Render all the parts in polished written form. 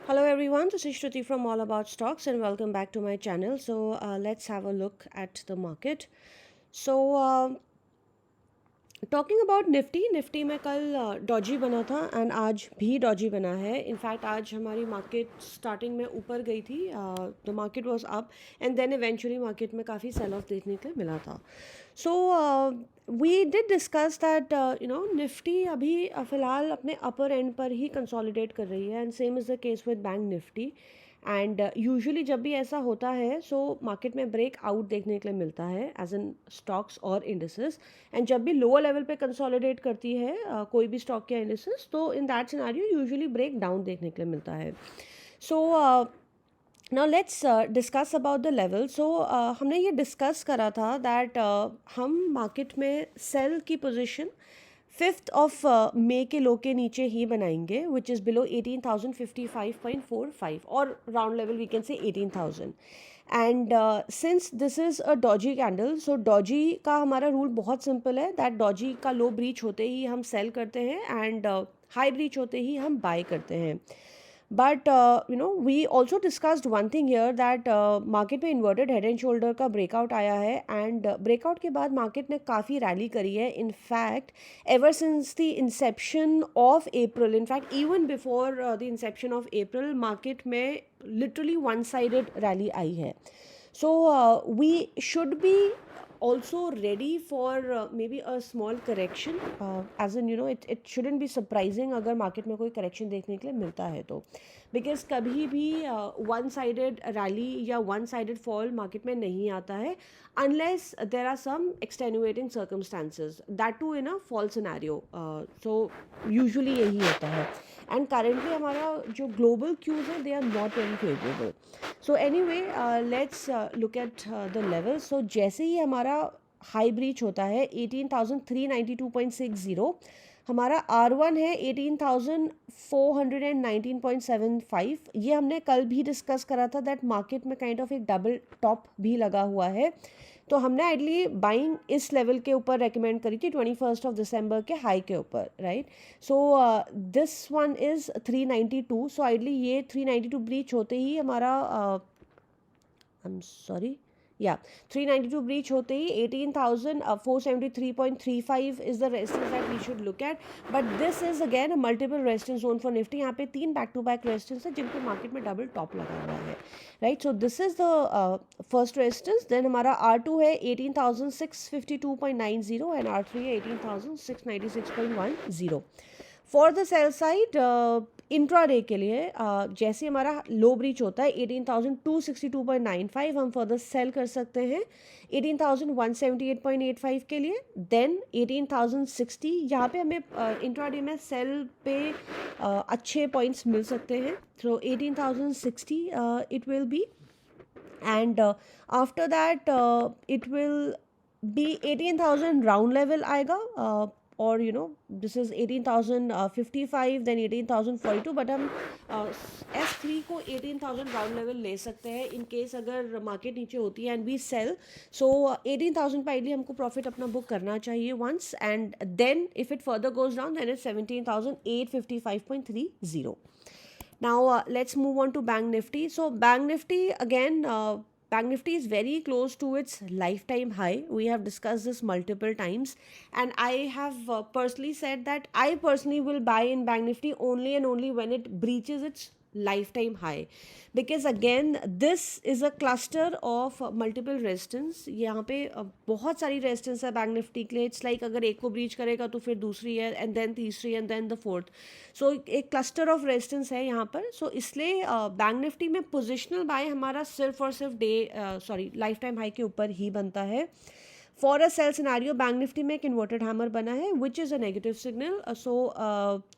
Hello everyone, this is Shruti from All About Stocks and welcome back to my channel. Let's have a look at the market. Talking about Nifty में कल Doge बना था and आज भी Doge बना है. In fact आज हमारी मार्केट स्टार्टिंग में ऊपर गई थी. The market was up and then eventually market में काफ़ी सेल ऑफ देखने को मिला था. So we did discuss that Nifty अभी फ़िलहाल अपने अपर एंड पर ही कंसोलिडेट कर रही है and same is the case with bank Nifty. And usually जब भी ऐसा होता है सो मार्केट में ब्रेक आउट देखने के लिए मिलता है एज इन स्टॉक्स और इंडिसेस. एंड जब भी लोअर लेवल पे कंसोलिडेट करती है कोई भी स्टॉक या इंडिसेस तो in that scenario usually break down देखने के लिए मिलता है. So now let's discuss about the level. हमने ये डिस्कस करा था दैट हम मार्केट में सेल की पोजीशन 5th ऑफ मई के लो के नीचे ही बनाएंगे विच इज़ बिलो 18,055.45 और round level we can say 18,000. And since this is a doji candle so doji का हमारा रूल बहुत सिंपल है दैट डॉजी का लो ब्रीच होते ही हम सेल करते हैं एंड हाई ब्रीच होते ही हम बाय करते हैं. But we also discussed one thing here that market में इन्वर्टेड हेड एंड शोल्डर का ब्रेकआउट आया है एंड ब्रेकआउट के बाद मार्केट ने काफ़ी रैली करी है. In fact ever since the Inception of April, in fact even before the Inception of April market में लिटरली वन साइडेड रैली आई है. So we should be also ready for maybe a small correction, as in it shouldn't be surprising अगर market में कोई correction देखने के लिए मिलता है तो, बिकॉज कभी भी वन साइडेड रैली या वन साइडेड फॉल मार्केट में नहीं आता है unless there are some extenuating circumstances that to in a fall scenario. So usually यही होता है एंड करेंटली हमारा जो ग्लोबल क्यूज है they are not very favourable. So anyway let's look at the level. So जैसे ही हमारा high breach होता है 18,392.60, हमारा R1 है 18,419.75. ये हमने कल भी डिस्कस करा था दैट मार्केट में काइंड ऑफ एक डबल टॉप भी लगा हुआ है. तो हमने आइडली बाइंग इस लेवल के ऊपर रेकमेंड करी थी 21st ऑफ दिसंबर के हाई के ऊपर, right. So this one is 392. So ideally ये 392 ब्रीच होते ही हमारा आई एम सॉरी या 392 ब्रीच होते ही 18,473.35 is the resistance that we should look at. But this is again a multiple resistance zone for Nifty. यहाँ पे 3 बैक टू बैक रेजिस्टेंस है जिनको मार्केट में डबल टॉप लगा हुआ है, right. So this is the first resistance. Then हमारा R2 है 18,652.90 एंड R3 है 18,696.10. For the sell side intraday के लिए जैसे हमारा लो ब्रीच होता है 18,262.95 हम फर्दर सेल कर सकते हैं 18,178.85 के लिए. देन 18,060 यहाँ पे हमें इंट्राडे में सेल पे अच्छे पॉइंट्स मिल सकते हैं. सो 18,060 it will be and after that it will be 18,000 round level आएगा or this is 18,055 then 18,042. But हम S3 को 18,000 राउंड लेवल ले सकते हैं इन केस अगर मार्केट नीचे होती है एंड वी सेल. सो 18,000 पर आइडली हमको प्रॉफिट अपना बुक करना चाहिए once and then if it further goes down then it 17,855.30. Now let's move on to Bank Nifty. So Bank Nifty again, Bank Nifty is very close to its lifetime high. We have discussed this multiple times and I have personally said that I personally will buy in Bank Nifty only and only when it breaches its lifetime high, because again this is a cluster of multiple resistance. यहाँ पे बहुत सारी resistance है bank Nifty के लिए. It's like अगर एक को ब्रीच करेगा तो फिर दूसरी है एंड देन तीसरी एंड देन द फोर्थ. सो एक क्लस्टर ऑफ रेजिस्टेंस है यहाँ पर. सो इसलिए बैंक निफ्टी में पोजिशनल बाय हमारा सिर्फ और सिर्फ लाइफ टाइम हाई के ऊपर ही बनता है. For a sell scenario bank Nifty में एक इन्वर्टेड हैमर बना है which is a negative signal. So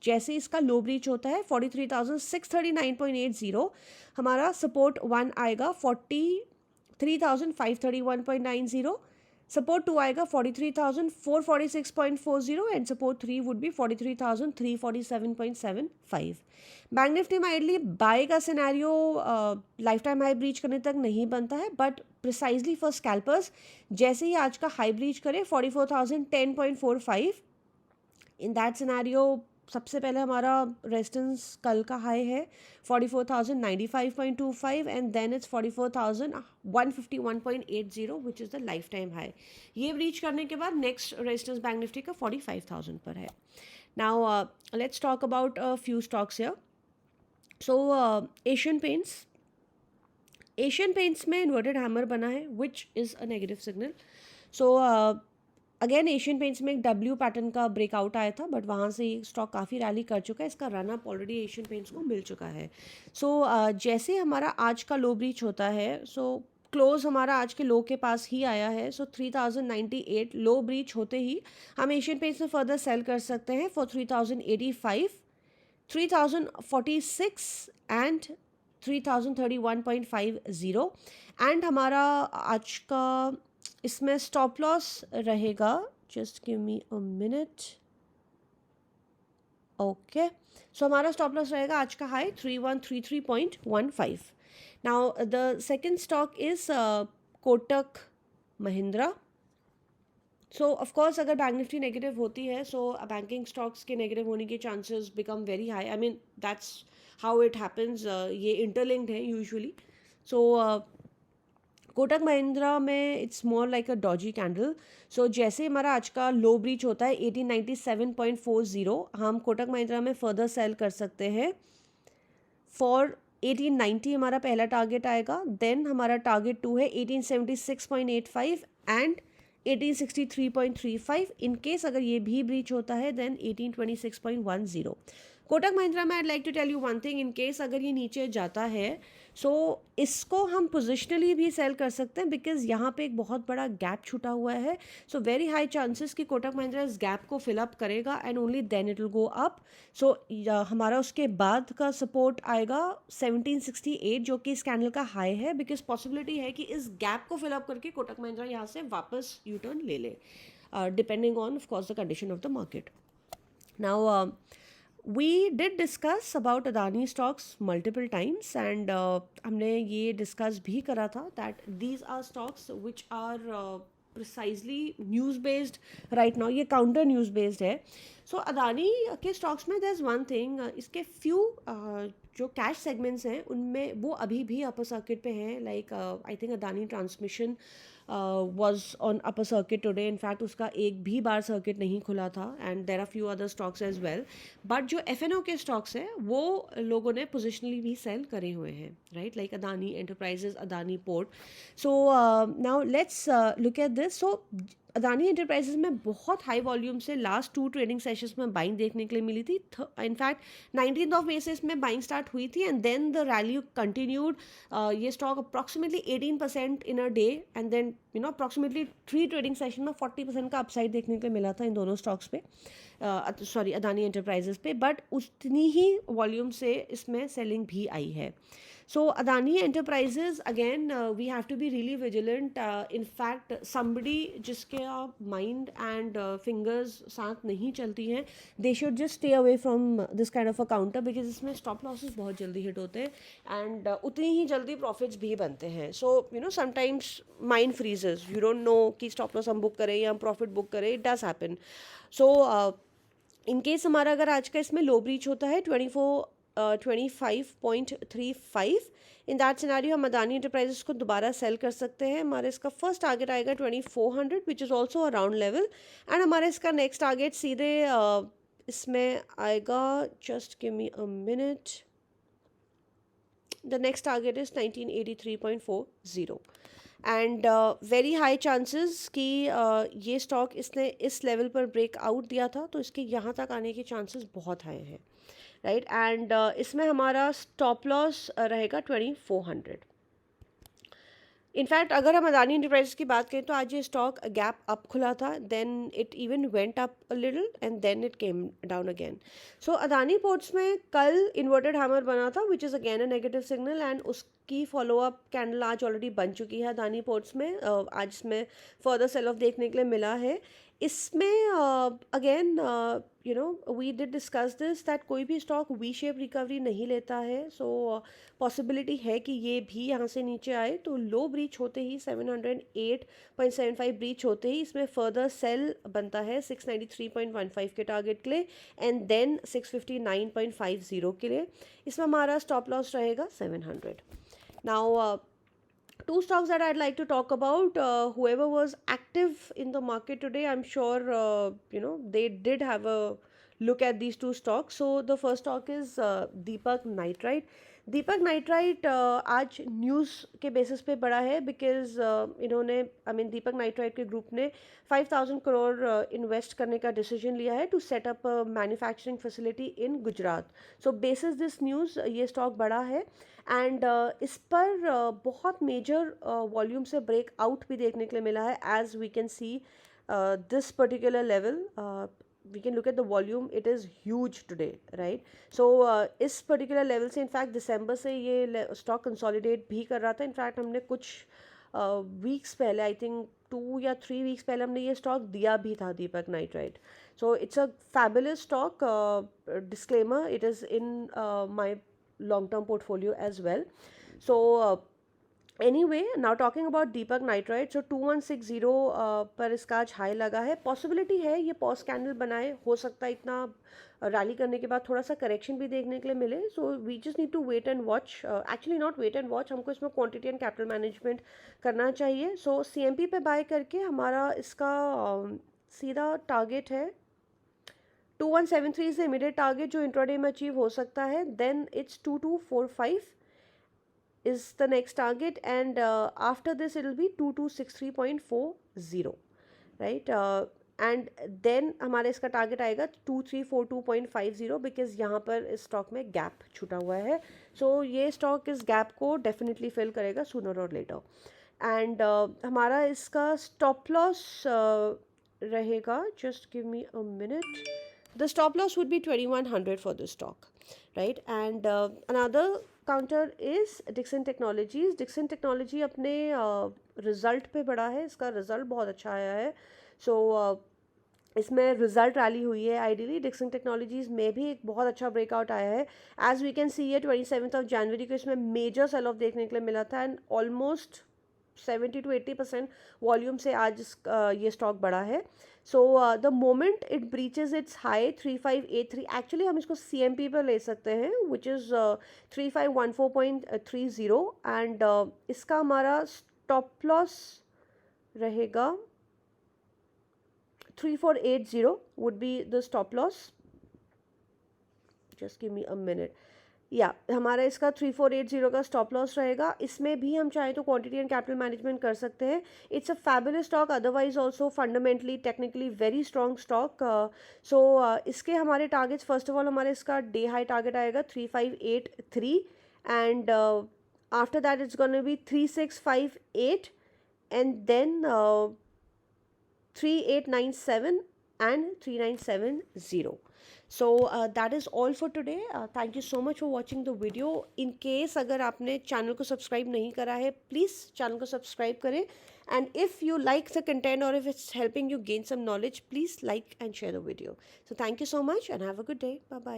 जैसे इसका लो ब्रीच होता है 43,639.80 हमारा सपोर्ट 1 आएगा 43,531.90. सपोर्ट 2 आएगा 43,446.40 and support 3 would be 43,347.75. Bank Nifty में आइडली बाय का scenario life time high breach करने तक नहीं बनता है बट प्रिसाइजली फॉर स्कैल्पर्स जैसे ही आज का हाई ब्रीच करे 44,010.45 इन दैट सिनेरियो सबसे पहले हमारा रेजिस्टेंस कल का हाई है 44,095.25 and then it's 44,151.80 which is the life time high. ये रीच करने के बाद नेक्स्ट रेजिस्टेंस बैंक निफ्टी का 45,000 पर है। Now let's talk about a few stocks here. So Asian paints में इन्वर्टेड हैमर बना है which is a negative signal. So again Asian paints में एक डब्ल्यू पैटर्न का ब्रेकआउट आया था, बट वहाँ से स्टॉक काफ़ी रैली कर चुका है, इसका run up already Asian paints को मिल चुका है। सो जैसे हमारा आज का लो ब्रीच होता है, सो क्लोज हमारा आज के लो के पास ही आया है। सो 3098 लो ब्रीच होते ही हम एशियन पेंट्स में फर्दर सेल कर सकते हैं फॉर 3085, 3046 एंड 3031.50 एंड हमारा आज का इसमें स्टॉप लॉस रहेगा, just give me a minute. Okay, so हमारा स्टॉप लॉस रहेगा आज का high 3133.15। Now the second stock is Kotak Mahindra. So of course अगर बैंक निफ्टी नेगेटिव होती है, सो बैंकिंग स्टॉक्स के नेगेटिव होने के chances become very high. I mean that's how it happens, ये इंटरलिंक्ड है यूजुअली। सो कोटक महिंद्रा में it's more like a doji candle. So जैसे हमारा आज का लो ब्रीच होता है 1897.40, हम कोटक महिंद्रा में फर्दर सेल कर सकते हैं फॉर 1890 हमारा पहला टारगेट आएगा। देन हमारा टारगेट 2 है 1876.85 एंड 1863.35। इन केस अगर ये भी ब्रीच होता है देन 1826.10। कोटक महिंद्रा में I like to tell you one thing, in case अगर ये नीचे जाता है, सो इसको हम पोजिशनली भी सेल कर सकते हैं बिकॉज यहाँ पे एक बहुत बड़ा गैप छूटा हुआ है। सो वेरी हाई चांसेस कि कोटक महिंद्रा इस गैप को फिलअप करेगा and only then it will go up. So हमारा उसके बाद का सपोर्ट आएगा 1768 जो कि इस कैंडल का हाई है, बिकॉज पॉसिबिलिटी है कि इस गैप को फिलअप करके कोटक महिंद्रा यहाँ से वापस यू टर्न ले ले, depending on off course the condition of the market. Now we did discuss about Adani stocks multiple times and हमने ये discuss भी करा था that these are stocks which are precisely news based right now, ये counter news based है। So Adani के stocks में there's one thing, इसके few जो कैश सेगमेंट्स हैं उनमें वो अभी भी अपर सर्किट पे हैं। Like I think Adani transmission was on upper circuit today. In fact उसका एक भी बार सर्किट नहीं खुला था and there are few other stocks as well. but जो FNO के stocks हैं वो लोगों ने positionally भी सेल करे हुए हैं, right? like Adani enterprises, Adani port. so now let's look at this. so Adani enterprises में बहुत हाई वॉल्यूम से लास्ट 2 ट्रेडिंग सेशंस में बाइंग देखने के लिए मिली थी। इनफैक्ट 19 मई से इसमें बाइंग स्टार्ट हुई थी and then the rally continued. ये stock approximately 18% in a day and then approximately 3 trading session में 40% का अपसाइड देखने के लिए मिला था इन दोनों स्टॉक्स पे, सॉरी अदानी एंटरप्राइजेज पे, बट उतनी ही वॉल्यूम से इसमें सेलिंग भी आई है। So Adani Enterprises again we have to be really vigilant. In fact somebody जिसके mind and fingers साथ नहीं चलती हैं, they should just stay away from this kind of a counter because इसमें stop losses बहुत जल्दी hit होते हैं and उतनी ही जल्दी profits भी बनते हैं। So sometimes mind freezes, you don't know कि stop loss हम book करें या हम profit book करें, it does happen. So in case हमारा अगर आज का इसमें low breach होता है 25.35, इन दैट सिनेरियो हम अदानी एंटरप्राइजेस को दोबारा सेल कर सकते हैं। हमारा इसका फर्स्ट टारगेट आएगा 2400 which is also around level and हमारा इसका नेक्स्ट टारगेट सीधे इसमें आएगा, just give me a minute, the next target is 1983.40 and very high chances कि ये स्टॉक इसने इस लेवल पर ब्रेकआउट दिया था तो इसके यहाँ तक आने के चांसेस बहुत हाई हैं, राइट? एंड इसमें हमारा स्टॉप लॉस रहेगा 2400। इनफैक्ट अगर हम अदानी एंटरप्राइजेस की बात करें तो आज ये स्टॉक गैप अप खुला था, then it even went up a little and then it came down again. So Adani Ports में कल इन्वर्टेड हैमर बना था which is again a negative signal and की फॉलोअप कैंडल आज ऑलरेडी बन चुकी है अदानी पोर्ट्स में, आज इसमें फर्दर सेल ऑफ देखने के लिए मिला है। इसमें again you know we did discuss this that कोई भी स्टॉक वी शेप रिकवरी नहीं लेता है, सो पॉसिबिलिटी है कि ये भी यहाँ से नीचे आए। तो लो ब्रीच होते ही 708.75 ब्रीच होते ही इसमें फर्दर सेल बनता है 693.15 के टारगेट के लिए एंड देन 659.50 के लिए। इसमें हमारा स्टॉप लॉस रहेगा 700। Now two stocks that I'd like to talk about. Whoever was active in the market today, I'm sure you know they did have a look at these two stocks. So the first stock is Deepak Nitrite. Deepak nitrite आज news के basis पे बड़ा है because इन्होंने दीपक nitrite के group ने 5,000 crore invest करने का डिसीजन लिया है to set up manufacturing facility in Gujarat. So basis this news ये स्टॉक बड़ा है एंड इस पर बहुत मेजर वॉल्यूम से ब्रेक आउट भी देखने के लिए मिला है। As we can see this particular level, we can look at the volume, it is huge today, right? So इस particular level से इनफैक्ट दिसंबर से ये स्टॉक कंसोलिडेट भी कर रहा था। इनफैक्ट हमने कुछ वीक्स पहले, आई थिंक 2 या 3 वीक्स पहले हमने ये स्टॉक दिया भी था, Deepak Nitrite. So it's a fabulous stock, disclaimer, it is in my long term portfolio as well. So anyway, now talking about Deepak Nitrite, so 2160 पर इसका आज हाई लगा है। पॉसिबिलिटी है ये पॉज कैंडल बनाए, हो सकता है इतना रैली करने के बाद थोड़ा सा करेक्शन भी देखने के लिए मिले। So we just need to wait and watch, actually not wait and watch, हमको इसमें क्वांटिटी एंड कैपिटल मैनेजमेंट करना चाहिए। सो CMP पे बाय करके हमारा इसका सीधा टारगेट है 2173 से इमीडिएट टारगेट जो इंट्राडे में अचीव हो सकता है। Then it's 2245 is the next target, and after this it will be 2263.40, right? And then हमारे इसका टारगेट आएगा 2342.50 बिकॉज यहाँ पर इस स्टॉक में गैप छूटा हुआ है। सो ये स्टॉक इस गैप को डेफिनेटली फिल करेगा सूनर और लेटर। एंड हमारा इसका स्टॉप लॉस रहेगा, just give me a minute, the stop loss would be 2100 for this stock, right? And another counter is Dixon Technologies. Dixon Technology अपने result पे बड़ा है, इसका रिजल्ट बहुत अच्छा आया है। सो इसमें रिजल्ट रैली हुई है। आइडियली डिक्सन टेक्नोलॉजीज़ में भी एक बहुत अच्छा ब्रेकआउट आया है। एज वी कैन सी ये 27 जनवरी को इसमें मेजर सेल ऑफ देखने के लिए मिला था एंड ऑलमोस्ट 70 to 80% वॉल्यूम से आज ये स्टॉक बढ़ा है। So the moment it breaches it's high 3583, actually हम इसको CMP पर ले सकते हैं विच इज़ 3514.30 एंड इसका हमारा स्टॉप लॉस रहेगा 3480 would be the stop loss. Just give me a minute. या हमारा इसका 3480 का स्टॉप लॉस रहेगा। इसमें भी हम चाहें तो क्वांटिटी एंड कैपिटल मैनेजमेंट कर सकते हैं। It's a fabulous stock, otherwise also fundamentally technically very strong stock. So इसके हमारे टारगेट्स, फर्स्ट ऑफ ऑल हमारे इसका डे हाई टारगेट आएगा 3583 and after that it's gonna be 3658 and then 3897 and 3970. So that is all for today. Thank you so much for watching the video. In case अगर आपने channel को subscribe नहीं करा है, please channel को subscribe करें, and if you like the content or if it's helping you gain some knowledge, please like and share the video. So thank you so much and have a good day. Bye bye.